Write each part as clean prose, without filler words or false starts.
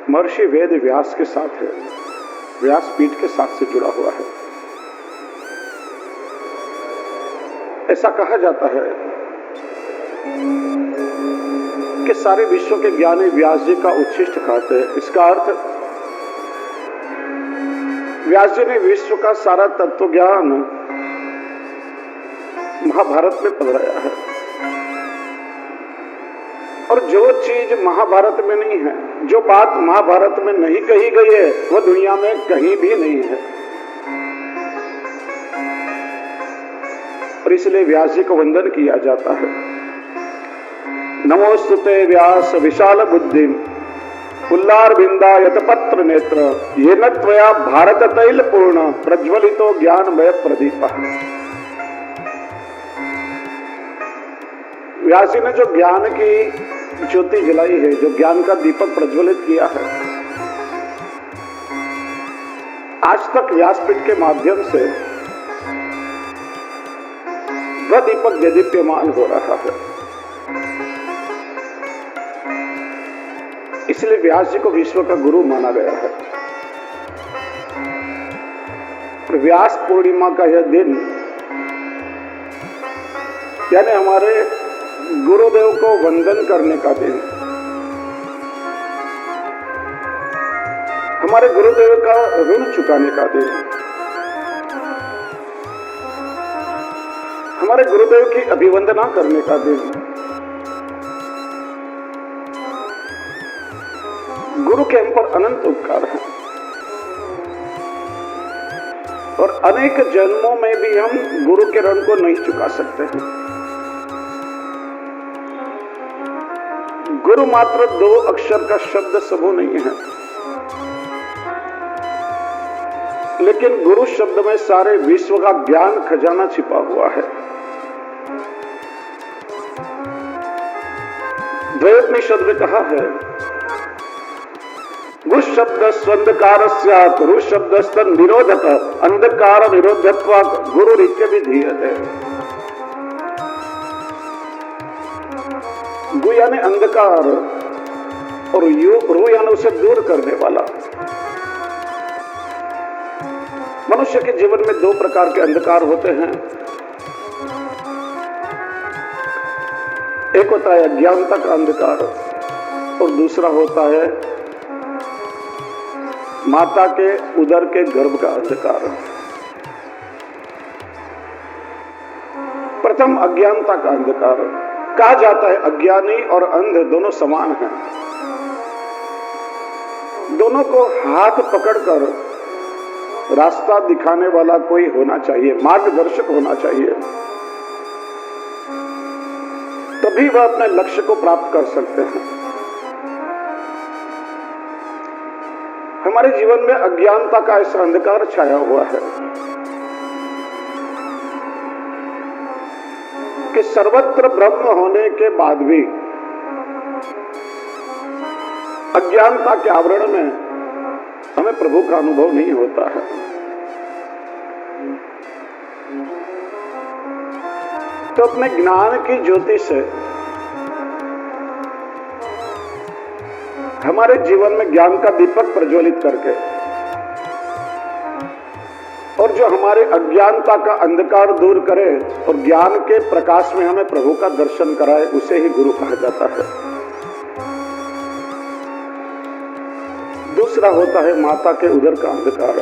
महर्षि वेद व्यास के साथ है, व्यासपीठ के साथ से जुड़ा हुआ है। ऐसा कहा जाता है कि सारे विश्व के ज्ञानी व्यास जी का उच्छिष्ट खाते हैं। इसका अर्थ व्यास जी ने विश्व का सारा तत्व ज्ञान महाभारत में पधराया है, और जो चीज महाभारत में नहीं है, जो बात महाभारत में नहीं कही गई है, वह दुनिया में कहीं भी नहीं है। और इसलिए व्यास जी को वंदन किया जाता है। नमोस्तुते व्यास विशाल बुद्धि पुल्लारविंदा यतपत्र नेत्र येन त्वया भारत तैल पूर्ण प्रज्वलितो ज्ञानमय प्रदीप। व्यास जी ने जो ज्ञान की ज्योति जलाई है, जो ज्ञान का दीपक प्रज्वलित किया है, आज तक व्यासपीठ के माध्यम से वह दीपक देदीप्यमान हो रहा है। इसलिए व्यास जी को विश्व का गुरु माना गया है। व्यास पूर्णिमा का यह दिन यानी हमारे गुरुदेव को वंदन करने का दिन, हमारे गुरुदेव का ऋण चुकाने का दिन, हमारे गुरुदेव की अभिवंदना करने का दिन। गुरु के हम पर अनंत उपकार है, और अनेक जन्मों में भी हम गुरु के ऋण को नहीं चुका सकते हैं। गुरु मात्र 2 अक्षर का शब्द समूह नहीं है, लेकिन गुरु शब्द में सारे विश्व का ज्ञान खजाना छिपा हुआ है। द्वयोपनिषद में कहा है, गु शब्द स्वंधकार स्यात् रु शब्द निरोधक अंधकार निरोधत्वात् गुरु रित्य विधीयते। गु यानी अंधकार और रु यानी उसे दूर करने वाला। मनुष्य के जीवन में 2 प्रकार के अंधकार होते हैं। एक होता है अज्ञानता का अंधकार, और दूसरा होता है माता के उदर के गर्भ का अंधकार। प्रथम अज्ञानता का अंधकार। कहा जाता है अज्ञानी और अंध दोनों समान हैं। दोनों को हाथ पकड़कर रास्ता दिखाने वाला कोई होना चाहिए, मार्गदर्शक होना चाहिए, तभी वह अपने लक्ष्य को प्राप्त कर सकते हैं। हमारे जीवन में अज्ञानता का ऐसा अंधकार छाया हुआ है कि सर्वत्र ब्रह्म होने के बाद भी अज्ञानता के आवरण में हमें प्रभु का अनुभव नहीं होता है। तो अपने ज्ञान की ज्योति से हमारे जीवन में ज्ञान का दीपक प्रज्वलित करके, और जो हमारे अज्ञानता का अंधकार दूर करे और ज्ञान के प्रकाश में हमें प्रभु का दर्शन कराए, उसे ही गुरु कहा जाता है। दूसरा होता है माता के उदर का अंधकार।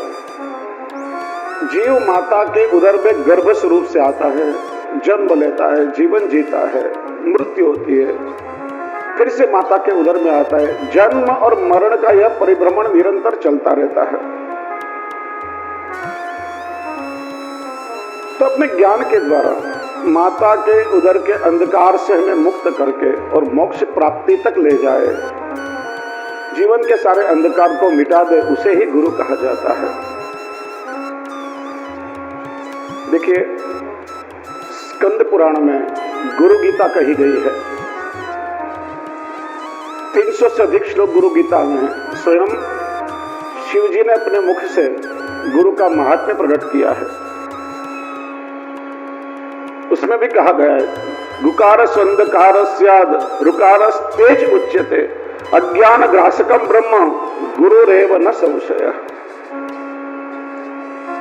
जीव माता के उदर में गर्भ स्वरूप से आता है, जन्म लेता है, जीवन जीता है, मृत्यु होती है, फिर से माता के उदर में आता है। जन्म और मरण का यह परिभ्रमण निरंतर चलता रहता है। तो अपने ज्ञान के द्वारा माता के उदर के अंधकार से हमें मुक्त करके और मोक्ष प्राप्ति तक ले जाए, जीवन के सारे अंधकार को मिटा दे, उसे ही गुरु कहा जाता है। देखिए, स्कंद पुराण में गुरु गीता कही गई है। 300 से अधिक श्लोक गुरु गीता में है। स्वयं शिव जी ने अपने मुख से गुरु का महात्म्य प्रकट किया है। उसमें भी कहा गया है, गुकार स्वंधकार स्याद रुकार तेज उच्यते अज्ञान ग्रासकम ब्रह्म गुरुरेव न संशय।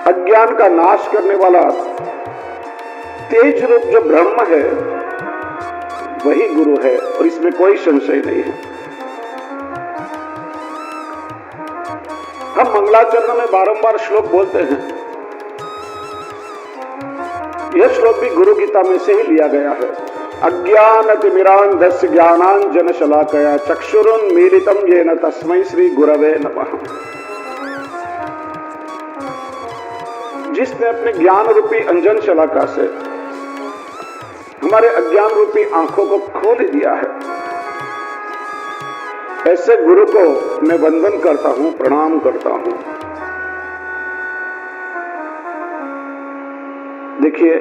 अज्ञान का नाश करने वाला तेज रूप जो ब्रह्म है वही गुरु है और इसमें कोई संशय नहीं है। हम मंगलाचरण में बारंबार श्लोक बोलते हैं। यह श्लोक भी गुरु गीता में से ही लिया गया है। अज्ञानतिमिरान्धस्य ज्ञानांजन शलाकया चक्षुरुन्मीलितं येन तस्मै श्री गुरवे नमः। जिसने अपने ज्ञान रूपी अंजन शलाका से हमारे अज्ञान रूपी आंखों को खोल दिया है, ऐसे गुरु को मैं वंदन करता हूं, प्रणाम करता हूं। देखिए,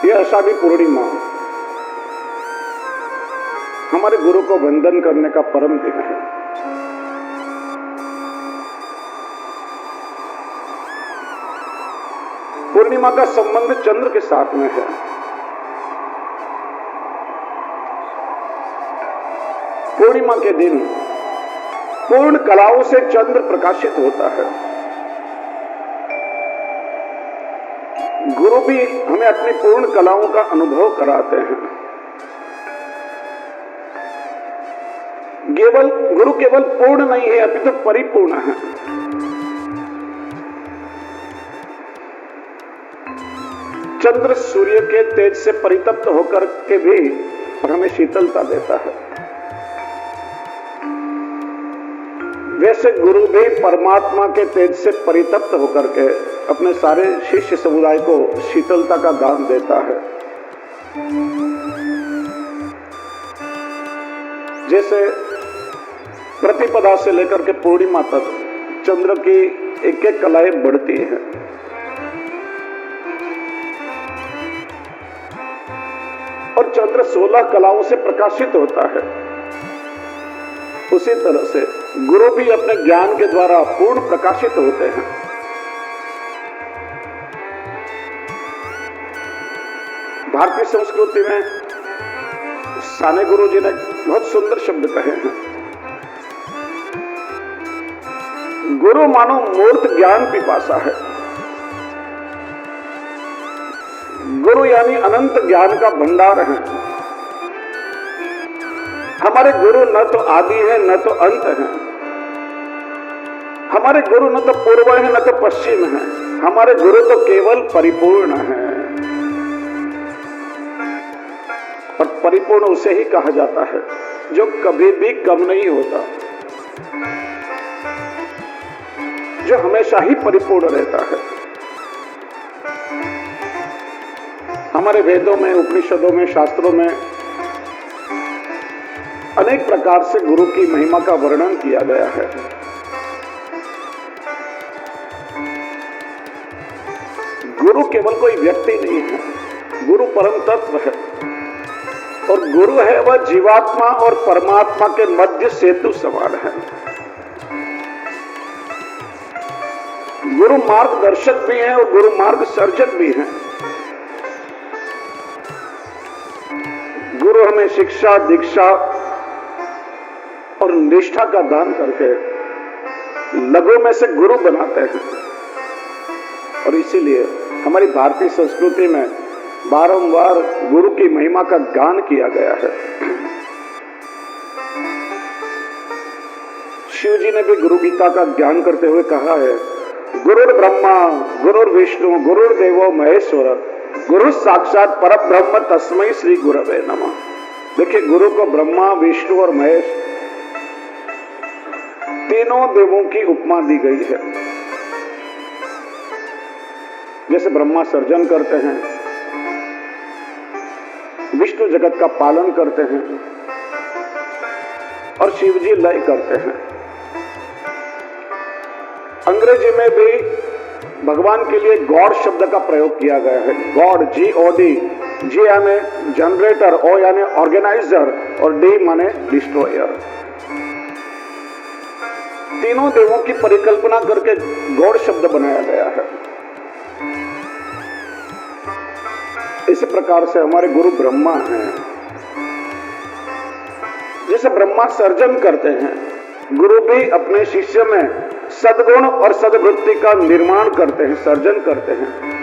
यह आषाढ़ी पूर्णिमा हमारे गुरु को वंदन करने का परम दिन है। पूर्णिमा का संबंध चंद्र के साथ में है। पूर्णिमा के दिन पूर्ण कलाओं से चंद्र प्रकाशित होता है। गुरु भी हमें अपनी पूर्ण कलाओं का अनुभव कराते हैं। गुरु केवल पूर्ण नहीं है, अपितु तो परिपूर्ण है। चंद्र सूर्य के तेज से परितप्त होकर के भी हमें शीतलता देता है। वैसे गुरु भी परमात्मा के तेज से परितप्त होकर के अपने सारे शिष्य समुदाय को शीतलता का दान देता है। जैसे प्रतिपदा से लेकर के पूर्णिमा तक चंद्र की एक एक कलाएं बढ़ती हैं। और चंद्र 16 कलाओं से प्रकाशित होता है। उसी तरह से गुरु भी अपने ज्ञान के द्वारा पूर्ण प्रकाशित होते हैं। भारतीय संस्कृति में साने गुरु जी ने बहुत सुंदर शब्द कहे हैं। गुरु मानो मूर्त ज्ञान पिपासा है। गुरु यानी अनंत ज्ञान का भंडार है। हमारे गुरु न तो आदि है न तो अंत है। हमारे गुरु न तो पूर्व है न तो पश्चिम है। हमारे गुरु तो केवल परिपूर्ण है। और परिपूर्ण उसे ही कहा जाता है जो कभी भी कम नहीं होता, जो हमेशा ही परिपूर्ण रहता है। हमारे वेदों में, उपनिषदों में, शास्त्रों में अनेक प्रकार से गुरु की महिमा का वर्णन किया गया है। गुरु केवल कोई व्यक्ति नहीं है, गुरु परम तत्व है। और गुरु है वह जीवात्मा और परमात्मा के मध्य सेतु समान है। गुरु मार्गदर्शक भी है और गुरु मार्ग सर्जक भी है। गुरु हमें शिक्षा, दीक्षा और निष्ठा का दान करके लघु में से गुरु बनाते हैं। और इसीलिए हमारी भारतीय संस्कृति में बारंबार गुरु की महिमा का गान किया गया है। शिव जी ने भी गुरु गीता का ज्ञान करते हुए कहा है, गुरुर् ब्रह्मा गुरुर्विष्णु गुरुर्देवो महेश्वर गुरु साक्षात परब्रह्म तस्मै श्री गुरवे नमः। देखिए, गुरु को ब्रह्मा, विष्णु और महेश तीनों देवों की उपमा दी गई है। जैसे ब्रह्मा सर्जन करते हैं, विष्णु जगत का पालन करते हैं और शिव जी लय करते हैं। अंग्रेजी में भी भगवान के लिए गॉड शब्द का प्रयोग किया गया है। गॉड, GOD, G यानी जनरेटर, O यानी ऑर्गेनाइजर और D माने डिस्ट्रॉयर। तीनों देवों की परिकल्पना करके गॉड शब्द बनाया गया है। इसी प्रकार से हमारे गुरु ब्रह्मा हैं। जैसे ब्रह्मा सर्जन करते हैं, गुरु भी अपने शिष्य में सद्गुण और सद्वृत्ति का निर्माण करते हैं, सर्जन करते हैं।